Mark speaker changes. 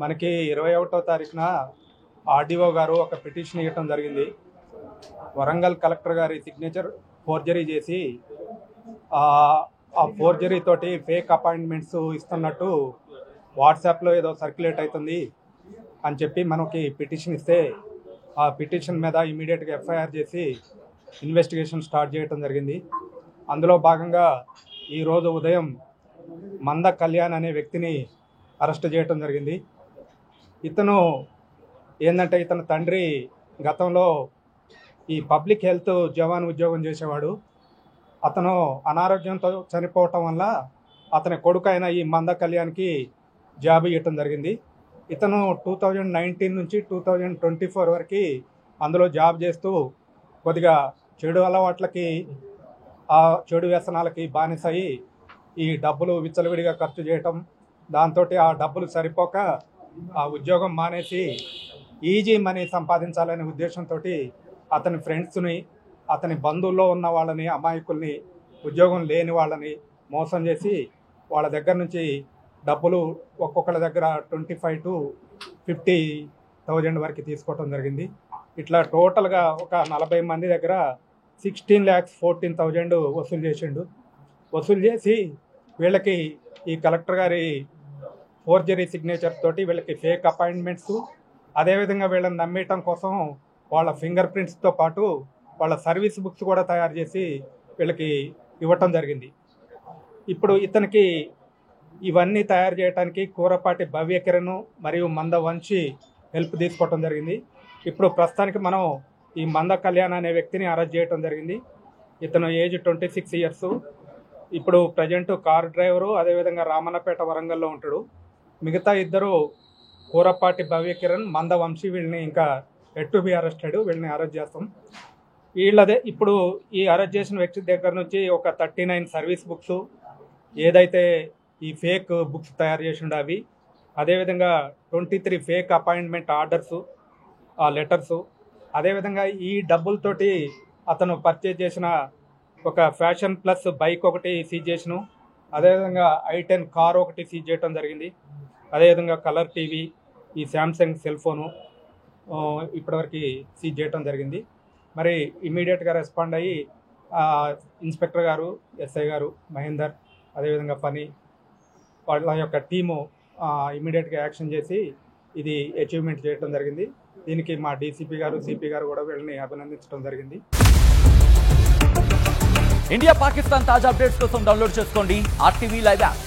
Speaker 1: మనకి 21వ తారీఖున ఆర్డీఓ గారు ఒక పిటిషన్ ఇవ్వడం జరిగింది. వరంగల్ కలెక్టర్ గారి సిగ్నేచర్ ఫోర్జరీ చేసి ఆ ఫోర్జరీ తోటి ఫేక్ అపాయింట్మెంట్స్ ఇస్తున్నట్టు వాట్సాప్లో ఏదో సర్క్యులేట్ అవుతుంది అని చెప్పి మనకి పిటిషన్ ఇస్తే ఆ పిటిషన్ మీద ఇమీడియట్గా ఎఫ్ఐఆర్ చేసి ఇన్వెస్టిగేషన్ స్టార్ట్ చేయడం జరిగింది. అందులో భాగంగా ఈరోజు ఉదయం మంద కళ్యాణ్ అనే వ్యక్తిని అరెస్ట్ చేయడం జరిగింది. ఇతను ఏంటంటే ఇతని తండ్రి గతంలో ఈ పబ్లిక్ హెల్త్ జవాన్ ఉద్యోగం చేసేవాడు. అతను అనారోగ్యంతో చనిపోవటం వల్ల అతని కొడుకు అయిన ఈ మంద కళ్యాణ్కి జాబ్ ఇవ్వటం జరిగింది. ఇతను 2019 నుంచి 2024 వరకు అందులో జాబ్ చేస్తూ కొద్దిగా చెడు అలవాట్లకి చెడు వ్యసనాలకి బానిసయి ఈ డబ్బులు విచ్చలవిడిగా ఖర్చు చేయటం, దాంతో ఆ డబ్బులు సరిపోక ఆ ఉద్యోగం మానేసి ఈజీ మనీ సంపాదించాలనే ఉద్దేశంతో అతని ఫ్రెండ్స్ని, అతని బంధువుల్లో ఉన్న వాళ్ళని, అమాయకుల్ని, ఉద్యోగం లేని వాళ్ళని మోసం చేసి వాళ్ళ దగ్గర నుంచి డబ్బులు ఒక్కొక్కళ్ళ దగ్గర 25,000 to 50,000 వరకు తీసుకోవటం జరిగింది. ఇట్లా టోటల్గా ఒక 40 మంది దగ్గర 16,14,000 వసూలు చేసిండు. వసూలు చేసి వీళ్ళకి ఈ కలెక్టర్ గారి ఫోర్జరీ సిగ్నేచర్ తోటి వీళ్ళకి ఫేక్ అపాయింట్మెంట్స్, అదేవిధంగా వీళ్ళని నమ్మేయటం కోసం వాళ్ళ ఫింగర్ ప్రింట్స్తో పాటు వాళ్ళ సర్వీస్ బుక్స్ కూడా తయారు చేసి వీళ్ళకి ఇవ్వటం జరిగింది. ఇప్పుడు ఇతనికి ఇవన్నీ తయారు చేయడానికి కూరపాటి భవ్యకిరణ్ మరియు మంద వంశీ హెల్ప్ తీసుకోవటం జరిగింది. ఇప్పుడు ప్రస్తుతానికి మనం ఈ మంద కళ్యాణ్ అనే వ్యక్తిని అరెస్ట్ చేయటం జరిగింది. ఇతను ఏజ్ 26 years. ఇప్పుడు ప్రజెంట్ కార్ డ్రైవరు, అదేవిధంగా రామన్నపేట వరంగల్లో ఉంటాడు. మిగతా ఇద్దరు కూరపాటి భవ్యకిరణ్, మంద వంశీ, వీళ్ళని ఇంకా ఎట్ టు బి అరెస్టెడ్, వీళ్ళని అరెస్ట్ చేస్తాం. వీళ్ళదే ఇప్పుడు ఈ అరెస్ట్ చేసిన వ్యక్తి దగ్గర నుంచి ఒక 39 సర్వీస్ బుక్స్, ఏదైతే ఈ ఫేక్ బుక్స్ తయారు చేసిండో అవి, అదేవిధంగా 23 ఫేక్ అపాయింట్మెంట్ ఆర్డర్సు, ఆ లెటర్సు, అదేవిధంగా ఈ డబ్బులతోటి అతను పర్చేజ్ చేసిన ఒక ఫ్యాషన్ ప్లస్ బైక్ ఒకటి సీజ్ చేసిను, అదేవిధంగా i10 కార్ ఒకటి సీజ్ చేయడం జరిగింది. అదేవిధంగా కలర్ టీవీ, ఈ శాంసంగ్ సెల్ ఫోను ఇప్పటివరకు సీజ్ చేయడం జరిగింది. మరి ఇమీడియట్గా రెస్పాండ్ అయ్యి ఇన్స్పెక్టర్ గారు, ఎస్ఐ గారు మహేందర్, అదేవిధంగా ఫనీ వాళ్ళ యొక్క టీము ఇమీడియట్గా యాక్షన్ చేసి ఇది అచీవ్మెంట్ చేయడం జరిగింది. దీనికి మా డీసీపీ గారు, సిపి గారు కూడా వీళ్ళని అభినందించడం జరిగింది.
Speaker 2: ఇండియా పాకిస్తాన్ తాజా అప్డేట్స్ కోసం డౌన్లోడ్ చేసుకోండి RTV లైవ్ యాప్.